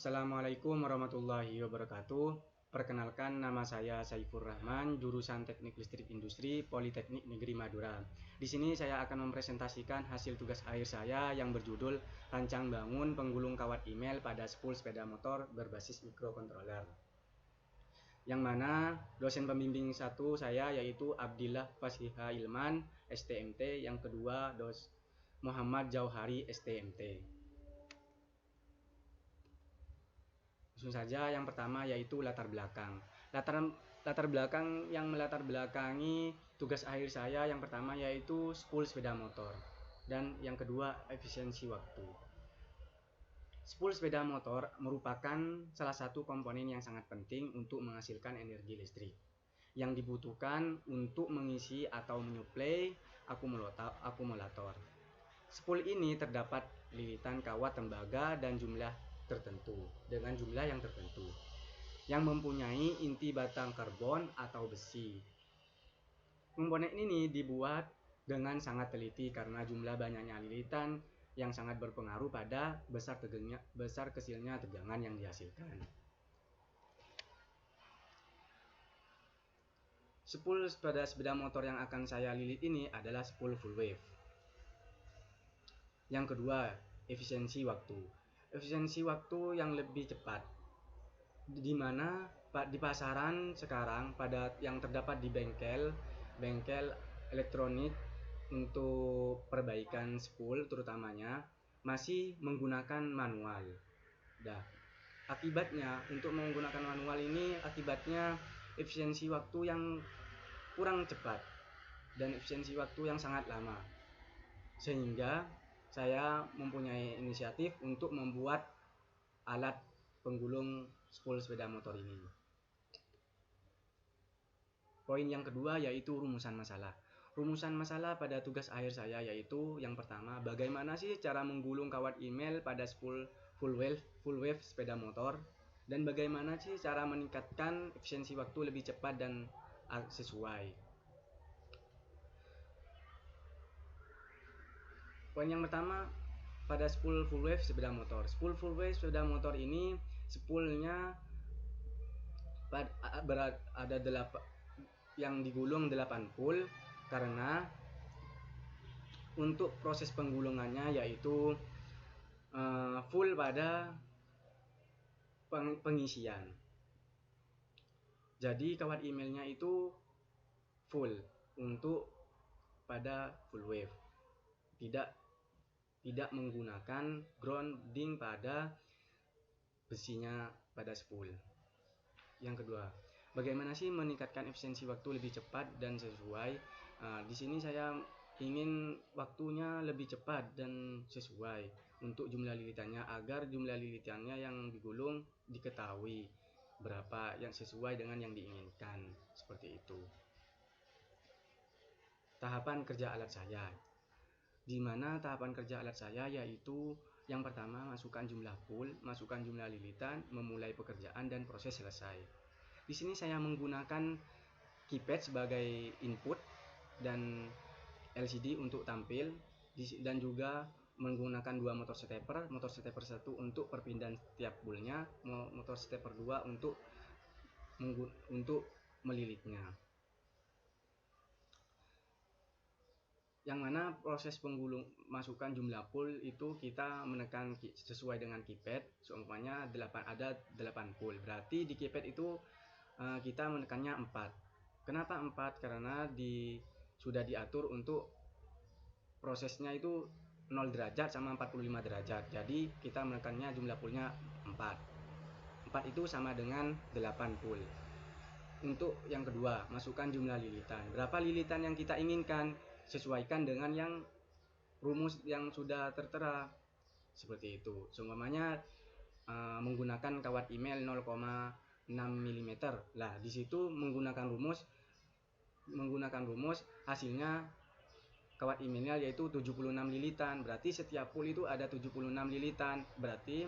Assalamualaikum warahmatullahi wabarakatuh. Perkenalkan, nama saya Saifur Rahman, jurusan Teknik Listrik Industri, Politeknik Negeri Madura. Di sini saya akan mempresentasikan hasil tugas akhir saya yang berjudul Rancang Bangun Penggulung Kawat Email pada spool sepeda motor berbasis microcontroller. Yang mana dosen pembimbing satu saya yaitu Abdillah Fasiha Ilman, STMT, yang kedua Muhammad Jauhari, STMT. Langsung saja, yang pertama yaitu latar belakang. Latar belakang yang melatar belakangi tugas akhir saya yang pertama yaitu spool sepeda motor, dan yang kedua efisiensi waktu. Spool sepeda motor merupakan salah satu komponen yang sangat penting untuk menghasilkan energi listrik yang dibutuhkan untuk mengisi atau menyuplai akumulator. Spool ini terdapat lilitan kawat tembaga dan dengan jumlah yang tertentu yang mempunyai inti batang karbon atau besi. Komponen ini dibuat dengan sangat teliti karena jumlah banyaknya lilitan yang sangat berpengaruh pada besar kecilnya tegangan yang dihasilkan. Spool pada sepeda motor yang akan saya lilit ini adalah spool full wave. Yang kedua, efisiensi waktu. Efisiensi waktu yang lebih cepat, di mana di pasaran sekarang yang terdapat di bengkel elektronik untuk perbaikan spool terutamanya masih menggunakan manual. Akibatnya untuk menggunakan manual ini akibatnya efisiensi waktu yang kurang cepat dan efisiensi waktu yang sangat lama, sehingga saya mempunyai inisiatif untuk membuat alat penggulung spool sepeda motor ini. Poin yang kedua yaitu rumusan masalah. Rumusan masalah pada tugas akhir saya yaitu yang pertama, bagaimana sih cara menggulung kawat email pada spool full wave sepeda motor, dan bagaimana sih cara meningkatkan efisiensi waktu lebih cepat dan sesuai. Poin yang pertama, pada spool full wave sepeda motor. Spool full wave sepeda motor ini spoolnya ada yang digulung 8 spool, karena untuk proses penggulungannya yaitu full pada pengisian. Jadi kawat emailnya itu full untuk pada full wave, tidak menggunakan grounding pada besinya pada spool. Yang kedua, bagaimana sih meningkatkan efisiensi waktu lebih cepat dan sesuai? Di sini saya ingin waktunya lebih cepat dan sesuai untuk jumlah lilitannya, agar jumlah lilitannya yang digulung diketahui berapa yang sesuai dengan yang diinginkan, seperti itu. Tahapan kerja alat saya, di mana tahapan kerja alat saya yaitu yang pertama, masukkan jumlah spool, masukkan jumlah lilitan, memulai pekerjaan dan proses selesai. Di sini saya menggunakan keypad sebagai input dan LCD untuk tampil, dan juga menggunakan dua motor stepper satu untuk perpindahan setiap spoolnya, motor stepper 2 untuk melilitnya. Yang mana proses masukkan jumlah spool itu kita menekan sesuai dengan keypad. Seumpamanya ada 8 spool, berarti di keypad itu kita menekannya 4. Kenapa 4? Karena sudah diatur untuk prosesnya itu 0 derajat sama 45 derajat. Jadi kita menekannya jumlah spoolnya 4. 4 itu sama dengan 8 spool. Untuk yang kedua, masukkan jumlah lilitan. Berapa lilitan yang kita inginkan? Sesuaikan dengan yang rumus yang sudah tertera, seperti itu. Seumpamanya menggunakan kawat email 0,6 mm. Lah, di situ menggunakan rumus hasilnya kawat emailnya yaitu 76 lilitan. Berarti setiap spool itu ada 76 lilitan. Berarti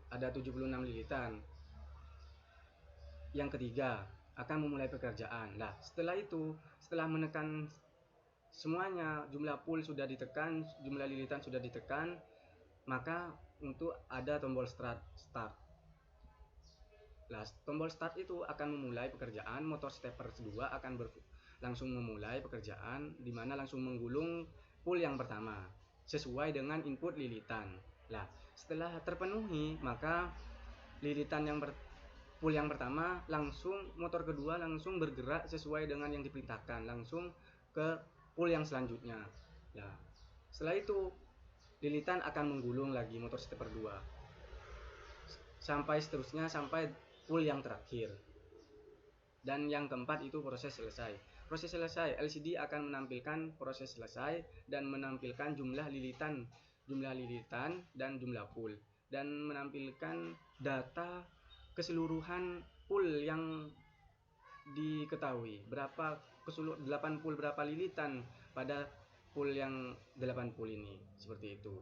ada 76 lilitan. Yang ketiga, akan memulai pekerjaan. Nah, setelah menekan semuanya, jumlah spool sudah ditekan, jumlah lilitan sudah ditekan, maka untuk ada tombol start. Nah, tombol start itu akan memulai pekerjaan, motor stepper 2 akan langsung memulai pekerjaan, di mana langsung menggulung pull yang pertama sesuai dengan input lilitan. Nah, setelah terpenuhi, maka lilitan pull yang pertama langsung motor kedua langsung bergerak sesuai dengan yang diperintahkan, langsung ke pull yang selanjutnya. Nah, setelah itu lilitan akan menggulung lagi motor stepper 2 sampai seterusnya sampai pull yang terakhir. Dan yang keempat itu proses selesai. Proses selesai, LCD akan menampilkan proses selesai dan menampilkan jumlah lilitan dan jumlah pull, dan menampilkan data keseluruhan pull yang diketahui, berapa 8 pull berapa lilitan pada pull yang 8 pull ini, seperti itu.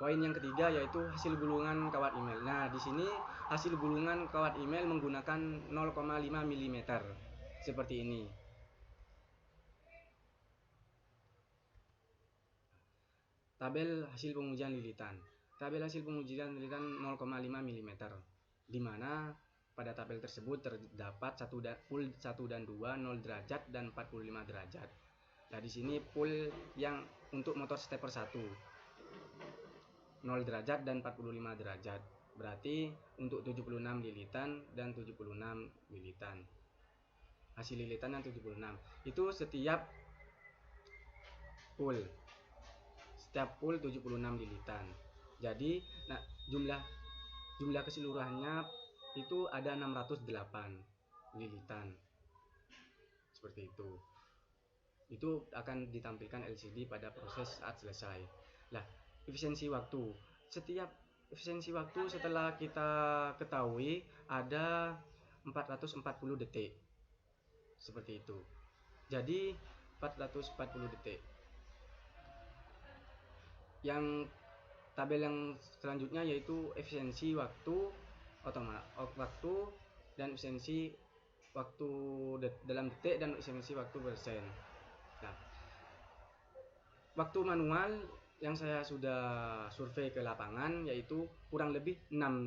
Poin yang ketiga yaitu hasil gulungan kawat email. Nah, di sini hasil gulungan kawat email menggunakan 0,5 mm seperti ini. Tabel hasil pengujian lilitan. Tabel hasil pengujian lilitan 0,5 mm, di mana pada tabel tersebut terdapat pull 1 dan 2 0 derajat dan 45 derajat. Nah, di sini pull yang untuk motor stepper 1 0 derajat dan 45 derajat. Berarti untuk 76 lilitan dan 76 lilitan. Hasil lilitan yang 76 itu setiap pull. Setiap pull 76 lilitan. Jadi, nah, jumlah keseluruhannya itu ada 608 lilitan. Seperti itu. Itu akan ditampilkan LCD pada proses saat selesai. Lah, efisiensi waktu. Setiap efisiensi waktu setelah kita ketahui ada 440 detik. Seperti itu. Jadi 440 detik. Yang tabel yang selanjutnya yaitu efisiensi waktu waktu dan efisiensi waktu dalam detik dan efisiensi waktu persen. Nah, waktu manual yang saya sudah survei ke lapangan yaitu kurang lebih 1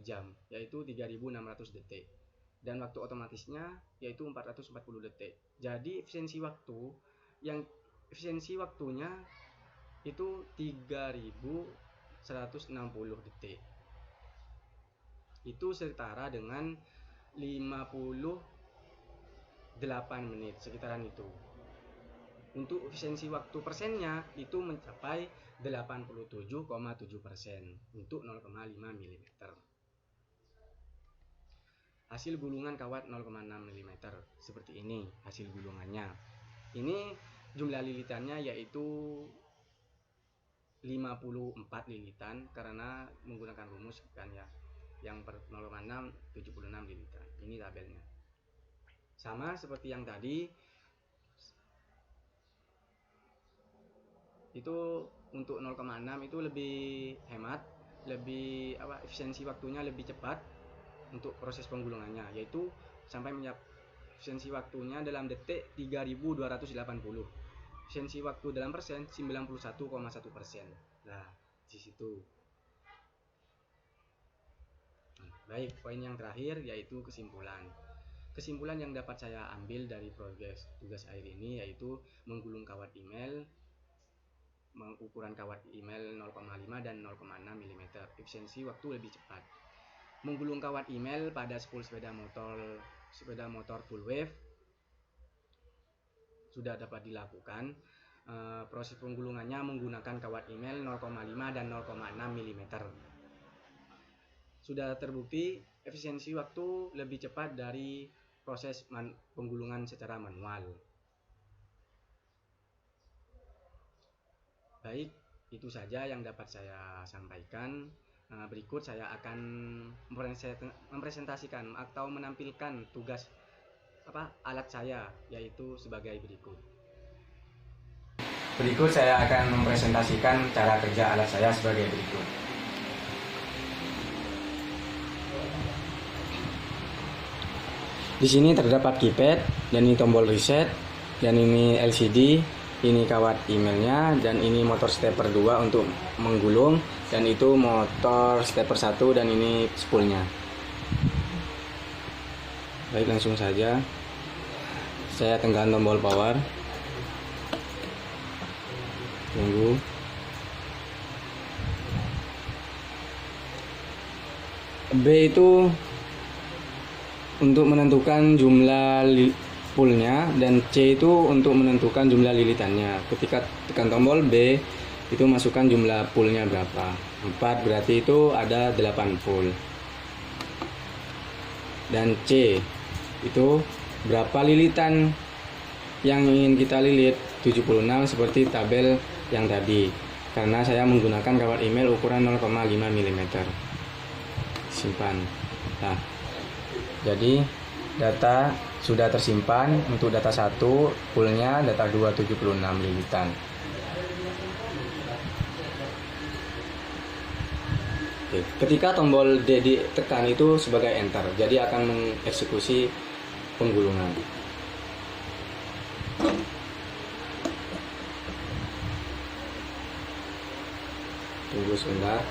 jam, yaitu 3600 detik. Dan waktu otomatisnya yaitu 440 detik. Jadi efisiensi waktunya itu 3160 detik. Itu setara dengan 58 menit, sekitaran itu. Untuk efisiensi waktu persennya itu mencapai 87,7% untuk 0,5 mm. Hasil gulungan kawat 0,6 mm seperti ini hasil gulungannya. Ini jumlah lilitannya yaitu 54 lilitan karena menggunakan rumus kan ya. Yang per 0,6 76 lilitan. Ini tabelnya. Sama seperti yang tadi. Itu untuk 0,6 itu lebih hemat, efisiensi waktunya lebih cepat untuk proses penggulungannya, yaitu sampai efisiensi waktunya dalam detik 3280. Efisiensi waktu dalam persen 91,1%. Nah, di situ. Baik, poin yang terakhir yaitu kesimpulan. Kesimpulan yang dapat saya ambil dari tugas akhir ini yaitu menggulung kawat email, ukuran kawat email 0,5 dan 0,6 mm, efisiensi waktu lebih cepat. Menggulung kawat email pada spool sepeda motor full wave sudah dapat dilakukan. Proses penggulungannya menggunakan kawat email 0,5 dan 0,6 mm. Sudah terbukti efisiensi waktu lebih cepat dari proses penggulungan secara manual. Baik, itu saja yang dapat saya sampaikan. Berikut saya akan mempresentasikan atau menampilkan tugas alat saya, yaitu sebagai berikut. Berikut saya akan mempresentasikan cara kerja alat saya sebagai berikut. Di sini terdapat keypad, dan ini tombol reset, dan ini LCD, ini kawat emailnya, dan ini motor stepper 2 untuk menggulung, dan itu motor stepper 1, dan ini spoolnya. Baik, langsung saja saya tekan tombol power. Tunggu. B itu untuk menentukan jumlah spoolnya, dan C itu untuk menentukan jumlah lilitannya. Ketika tekan tombol B itu masukkan jumlah spoolnya berapa. 4 berarti itu ada 8 spool. Dan C itu berapa lilitan yang ingin kita lilit, 76 seperti tabel yang tadi, karena saya menggunakan kawat email ukuran 0,5 mm. Simpan. Nah, jadi data sudah tersimpan. Untuk data 1 spoolnya, data 2 76 lilitan. Oke. Ketika tombol D ditekan itu sebagai enter, jadi akan mengeksekusi penggulungan. Tunggu sebentar.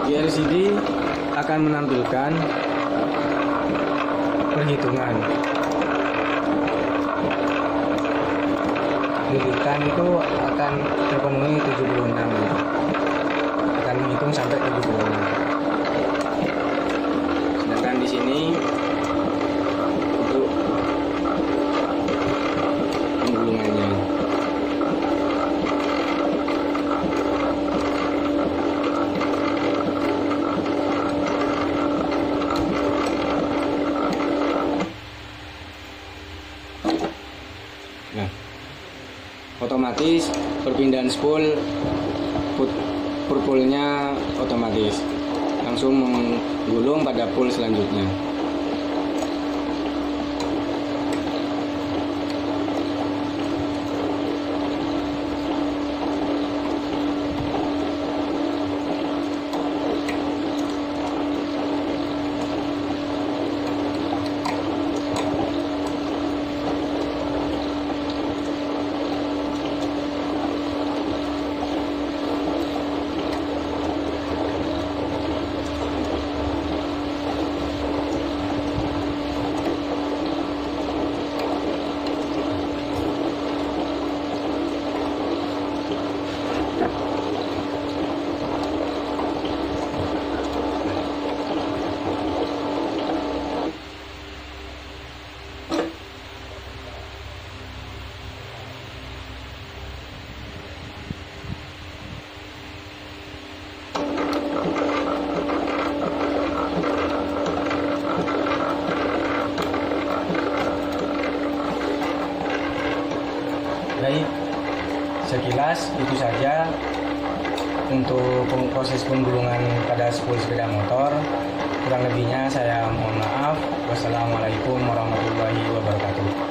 Di LCD akan menampilkan perhitungan. Lilitan itu akan terpenuhi 76. Akan menghitung sampai 76. Sedangkan di sini untuk penggulungannya. Nah, otomatis perpindahan spool per poolnya otomatis langsung menggulung pada pool selanjutnya. Baik, sekilas itu saja untuk proses penggulungan pada spool sepeda motor. Kurang lebihnya saya mohon maaf. Wassalamualaikum warahmatullahi wabarakatuh.